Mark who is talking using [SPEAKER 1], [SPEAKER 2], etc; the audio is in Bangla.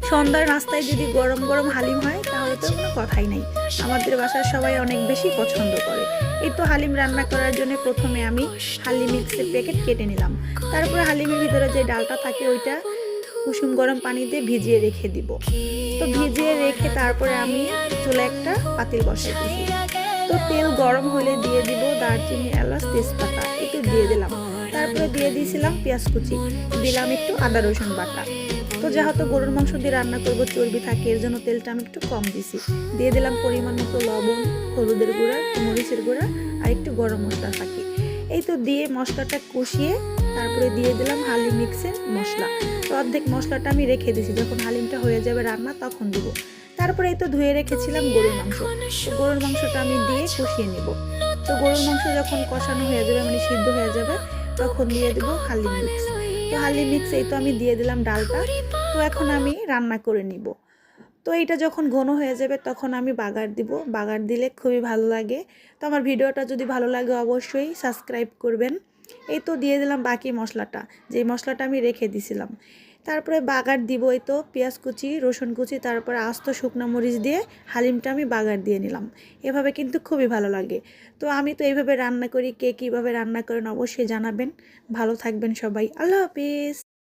[SPEAKER 1] সন্ধ্যার নাস্তায় যদি গরম গরম হালিম হয় তাহলে তো কোনো কথাই নাই। আমাদের বাসার সবাই অনেক বেশি পছন্দ করে। এই তো হালিম রান্না করার জন্য প্রথমে আমি হালিম মিক্সের প্যাকেট কেটে নিলাম। তারপরে হালিমের ভিতরে যে ডালটা থাকে ওইটা কুসুম গরম পানিতে ভিজিয়ে রেখে দিব। তো ভিজিয়ে রেখে তারপরে আমি চুলায় একটা পাতিল বসাই দিয়েছি। তো তেল গরম হলে দিয়ে দিব দারচিনি, এলাচ, তেজপাতা, একটু দিয়ে দিলাম। তারপরে দিয়ে দিয়েছিলাম পেঁয়াজ কুচি, দিলাম একটু আদা রসুন বাটা। তো যেহেতু গরুর মাংস দিয়ে রান্না করব, চর্বি থাকে, এর জন্য তেলটা আমি একটু কম দিছি। দিয়ে দিলাম পরিমাণ মতো লবণ, হলুদের গুঁড়া, মরিচের গুঁড়া আর একটু গরম মশলা থাকে। এই তো দিয়ে মশলাটা কষিয়ে তারপরে দিয়ে দিলাম হালিম মিক্সের মশলা। তো অর্ধেক মশলাটা আমি রেখে দিয়েছি, যখন হালিমটা হয়ে যাবে রান্না তখন দিব। তারপরে এই তো ধুয়ে রেখেছিলাম গরুর মাংস। তো গরুর মাংসটা আমি দিয়ে কষিয়ে নিব। তো গরুর মাংস যখন কষানো হয়ে যাবে, মানে সিদ্ধ হয়ে যাবে, তখন দিয়ে দেব হালিম মিক্স। তো হালিম মিক্স এই তো আমি দিয়ে দিলাম ডালটা। তো এখন আমি রান্না করে নিব। তো এইটা যখন ঘন হয়ে যাবে তখন আমি বাগার দিব। বাগার দিলে খুবই ভালো লাগে। তো আমার ভিডিওটা যদি ভালো লাগে অবশ্যই সাবস্ক্রাইব করবেন। এই তো দিয়ে দিলাম বাকি মশলাটা, যে মশলাটা আমি রেখে দিছিলাম। তারপরে বাগার দিব এই তো পেঁয়াজ কুচি, রসুন কুচি, তারপরে আস্ত শুকনো মরিচ দিয়ে হালিমটা আমি বাগার দিয়ে নিলাম। এভাবে কিন্তু খুবই ভালো লাগে। তো আমি তো এইভাবে রান্না করি, কে কীভাবে রান্না করেন অবশ্যই জানাবেন। ভালো থাকবেন সবাই, আল্লাহ হাফিজ।